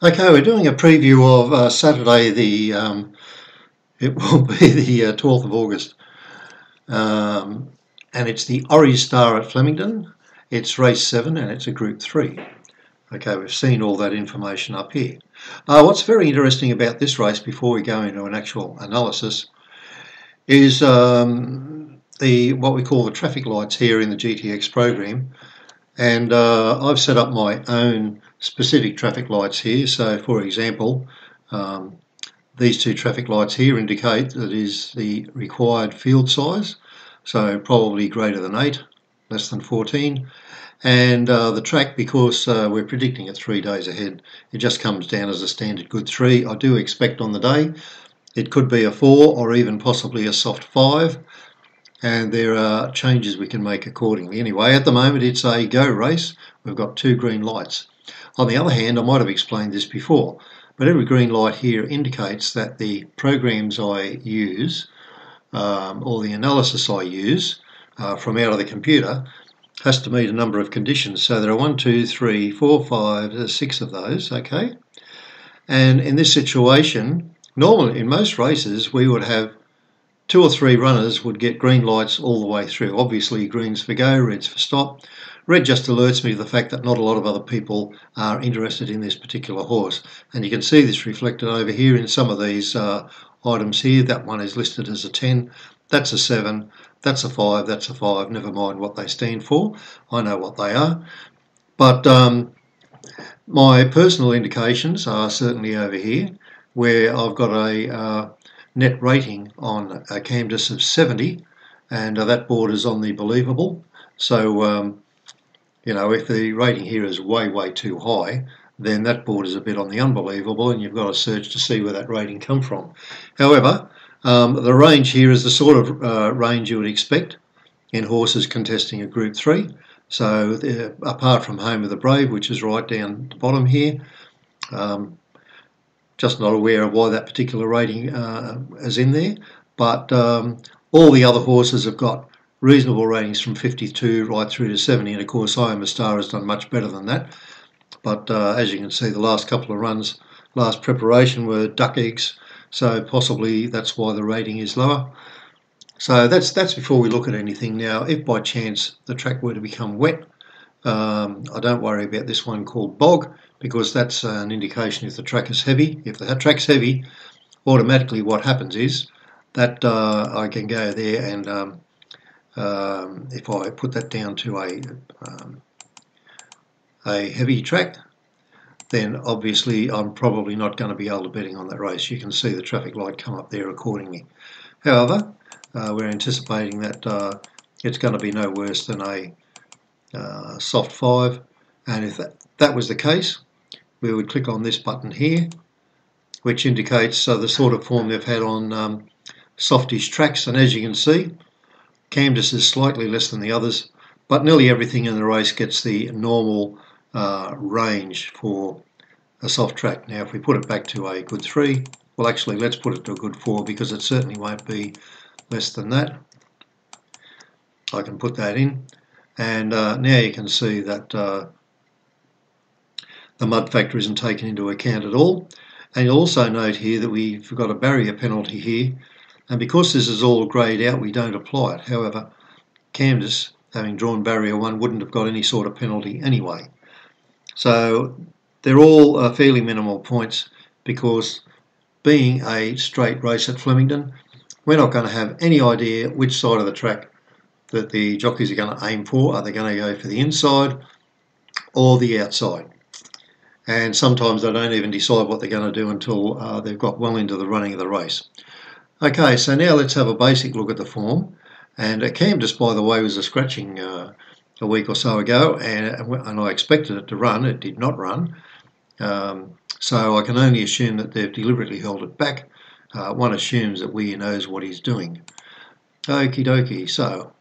Okay, we're doing a preview of Saturday. It will be the 12th of August, and it's the Ori Star at Flemington. It's race 7 and it's a Group 3. Okay, we've seen all that information up here. What's very interesting about this race, before we go into an actual analysis, is what we call the traffic lights here in the GTX program. And I've set up my own specific traffic lights here. So, for example, these two traffic lights here indicate that is the required field size, so probably greater than 8, less than 14. And the track, because we're predicting it 3 days ahead, it just comes down as a standard good 3. I do expect on the day it could be a 4 or even possibly a soft 5. And there are changes we can make accordingly. Anyway, at the moment it's a go race. We've got 2 green lights. On the other hand, I might have explained this before, but every green light here indicates that the programs I use, or the analysis I use from out of the computer, has to meet a number of conditions. So there are 1, 2, 3, 4, 5, 6 of those, okay? And in this situation, normally in most races we would have 2 or 3 runners would get green lights all the way through. Obviously greens for go, reds for stop. Red just alerts me to the fact that not a lot of other people are interested in this particular horse. And you can see this reflected over here in some of these items here. That one is listed as a 10, that's a 7, that's a 5, that's a 5, never mind what they stand for. I know what they are. But my personal indications are certainly over here, where I've got a net rating on a Camdis of 70, and that borders on the believable. So you know, if the rating here is way too high, then that borders a bit on the unbelievable, and you've got to search to see where that rating come from. However, the range here is the sort of range you would expect in horses contesting a Group 3. So apart from Home of the Brave, which is right down the bottom here, just not aware of why that particular rating is in there, but all the other horses have got reasonable ratings from 52 right through to 70, and of course I Am a Star has done much better than that. But as you can see, the last couple of runs, last preparation, were duck eggs, so possibly that's why the rating is lower. So that's before we look at anything. Now, if by chance the track were to become wet, I don't worry about this one called bog, because that's an indication if the track is heavy. If the track's heavy, automatically what happens is that I can go there and if I put that down to a heavy track, then obviously I'm probably not going to be able to betting on that race. You can see the traffic light come up there accordingly. However, we're anticipating that it's going to be no worse than a soft 5, and if that was the case, we would click on this button here, which indicates the sort of form they've had on softish tracks. And as you can see, Camdis is slightly less than the others, but nearly everything in the race gets the normal range for a soft track. Now, if we put it back to a good 3, well, actually, let's put it to a good 4, because it certainly won't be less than that. I can put that in, and now you can see that the mud factor isn't taken into account at all. And you'll also note here that we've got a barrier penalty here, and because this is all greyed out, we don't apply it. However, Camdis, having drawn barrier 1, wouldn't have got any sort of penalty anyway. So they're all fairly minimal points, because being a straight race at Flemington, we're not going to have any idea which side of the track that the jockeys are going to aim for. Are they going to go for the inside or the outside? And sometimes they don't even decide what they're going to do until they've got well into the running of the race. Okay, so now let's have a basic look at the form. And Camdis, by the way, was a scratching a week or so ago, and I expected it to run. It did not run. So I can only assume that they've deliberately held it back. One assumes that Weir knows what he's doing. Okie dokie, so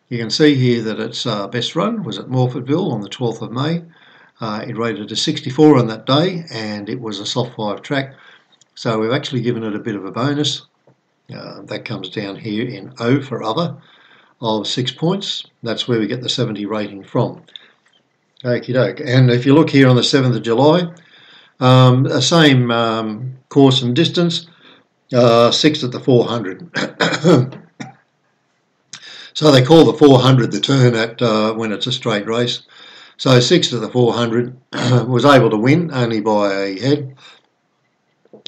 you can see here that its best run was at Morfordville on the 12th of May. It rated a 64 on that day, and it was a soft 5 track. So we've actually given it a bit of a bonus. That comes down here in O for other of 6 points. That's where we get the 70 rating from. Okie doke. And if you look here on the 7th of July, Same course and distance, 6 at the 400. So they call the 400 the turn at when it's a straight race. So 6 at the 400 was able to win only by a head,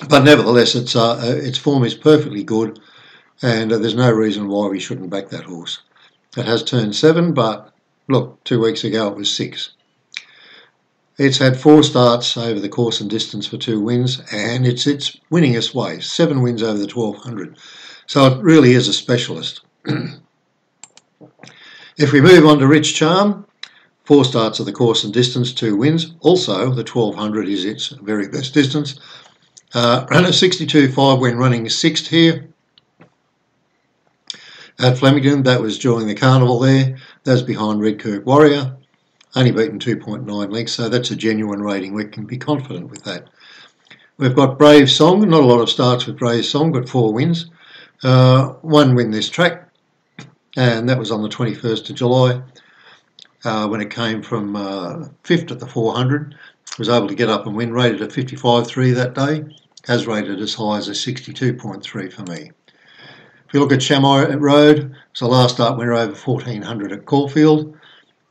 but nevertheless its form is perfectly good, and there's no reason why we shouldn't back that horse. It has turned 7, but look, 2 weeks ago it was 6. It's had 4 starts over the course and distance for 2 wins, and it's winningest way, 7 wins over the 1200. So it really is a specialist. If we move on to Rich Charm, 4 starts of the course and distance, 2 wins. Also, the 1200 is its very best distance. Ran a 62.5 when running 6th here at Flemington. That was during the carnival there. That's behind Redkirk Warrior. Only beaten 2.9 lengths, so that's a genuine rating. We can be confident with that. We've got Brave Song. Not a lot of starts with Brave Song, but 4 wins. 1 win this track, and that was on the 21st of July when it came from 5th at the 400. Was able to get up and win, rated at 55.3 that day, has rated as high as a 62.3 for me. If you look at Shamrock Road, it's the last start winner over 1400 at Caulfield.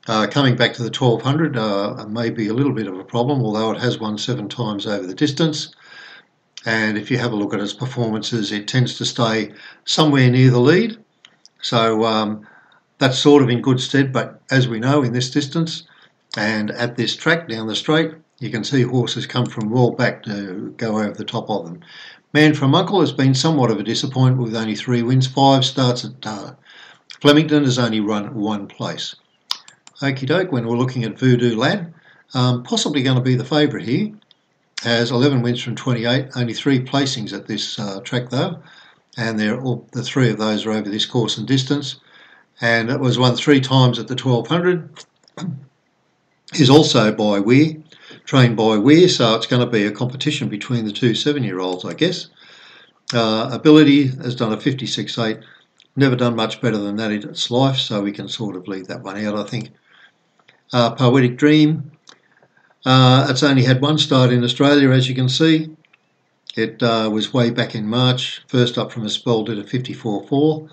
Coming back to the 1200 may be a little bit of a problem, although it has won 7 times over the distance. And if you have a look at its performances, it tends to stay somewhere near the lead. So that's sort of in good stead, but as we know in this distance and at this track down the straight, you can see horses come from well back to go over the top of them. Man from Uncle has been somewhat of a disappointment with only 3 wins. 5 starts at Flemington, has only run 1 place. Okie doke, when we're looking at Voodoo Lad, possibly going to be the favourite here. Has 11 wins from 28, only 3 placings at this track though, and the 3 of those are over this course and distance. And it was won 3 times at the 1200. Is also by Weir, trained by Weir, so it's going to be a competition between the 2 7-year-olds, I guess. Ability has done a 56.8, never done much better than that in its life, so we can sort of leave that one out, I think. Poetic Dream, it's only had 1 start in Australia, as you can see. It was way back in March, first up from a spell, did a 54.4.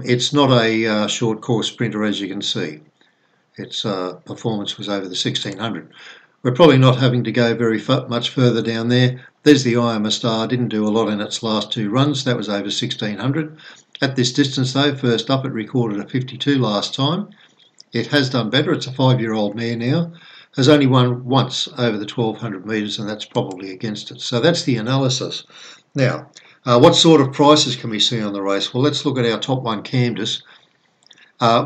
It's not a short course sprinter, as you can see. Its performance was over the 1600. We're probably not having to go very much further down there. There's the I Am a Star, didn't do a lot in its last 2 runs. That was over 1600. At this distance though, first up it recorded a 52 last time. It has done better. It's a 5-year-old mare now. Has only won once over the 1200 metres, and that's probably against it. So that's the analysis. Now, what sort of prices can we see on the race? Well, let's look at our top one, Camdus.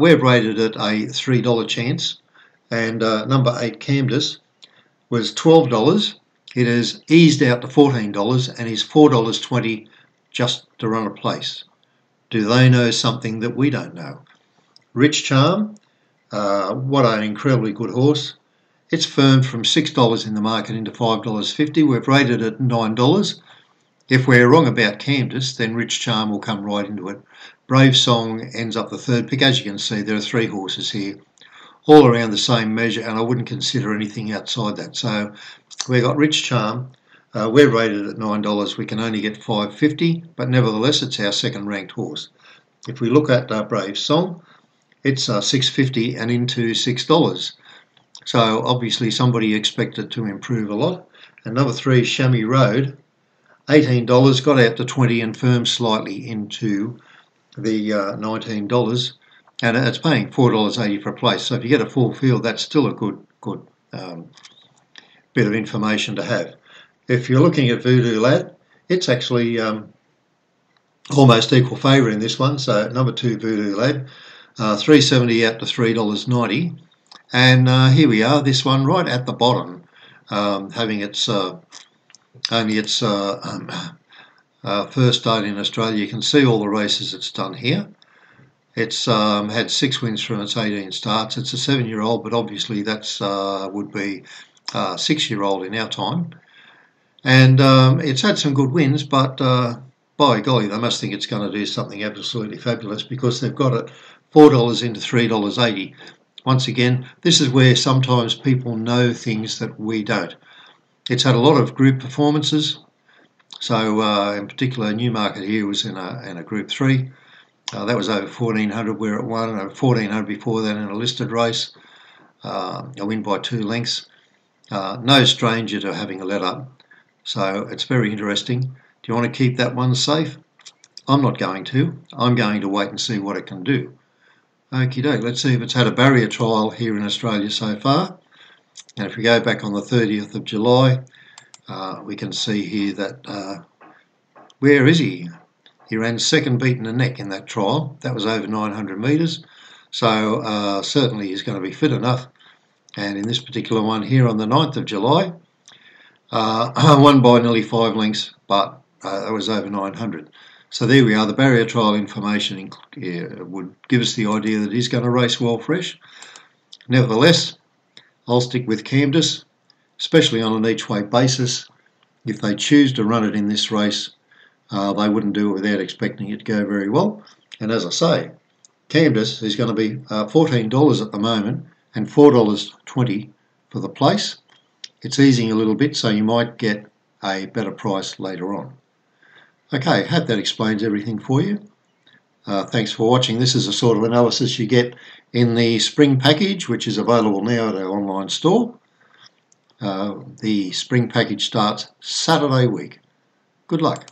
We've rated it a $3 chance, and number 8, Camdus, was $12. It has eased out to $14 and is $4.20 just to run a place. Do they know something that we don't know? Rich Charm, what an incredibly good horse. It's firmed from $6 in the market into $5.50. We've rated it $9. If we're wrong about Camdus, then Rich Charm will come right into it. Brave Song ends up the 3rd pick. As you can see, there are 3 horses here, all around the same measure, and I wouldn't consider anything outside that. So we've got Rich Charm. We're rated at $9. We can only get $5.50, but nevertheless, it's our 2nd ranked horse. If we look at Brave Song, it's $6.50 and into $6. So obviously somebody expected to improve a lot. And number 3, Chamois Road, $18, got out to $20 and firmed slightly into the $19, and it's paying $4.80 for a place. So if you get a full field, that's still a good bit of information to have. If you're looking at Voodoo Lad, it's actually almost equal favourite in this one. So number 2, Voodoo Lad, $3.70 out to $3.90. And here we are, this one right at the bottom, having its only its first start in Australia. You can see all the races it's done here. It's had 6 wins from its 18 starts. It's a 7-year-old, but obviously that's would be a 6-year-old in our time. And it's had some good wins, but by golly, they must think it's going to do something absolutely fabulous, because they've got it $4 into $3.80. Once again, this is where sometimes people know things that we don't. It's had a lot of group performances. So in particular, Newmarket here was in a Group 3. That was over 1400 where it won, over 1400 before that in a listed race. A win by 2 lengths. No stranger to having a let up. So it's very interesting. Do you want to keep that one safe? I'm not going to. I'm going to wait and see what it can do. Okie doke, let's see if it's had a barrier trial here in Australia so far. And if we go back on the 30th of July, we can see here that, where is he? He ran second beaten the neck in that trial. That was over 900 metres. So certainly he's going to be fit enough. And in this particular one here on the 9th of July, won by nearly 5 lengths, but that was over 900. So there we are. The barrier trial information would give us the idea that he's going to race well fresh. Nevertheless, I'll stick with Camdus, especially on an each way basis. If they choose to run it in this race, they wouldn't do it without expecting it to go very well. And as I say, Camdus is going to be $14 at the moment and $4.20 for the place. It's easing a little bit, so you might get a better price later on. Okay, hope that explains everything for you. Thanks for watching. This is a sort of analysis you get in the spring package, which is available now at our online store. The spring package starts Saturday week. Good luck.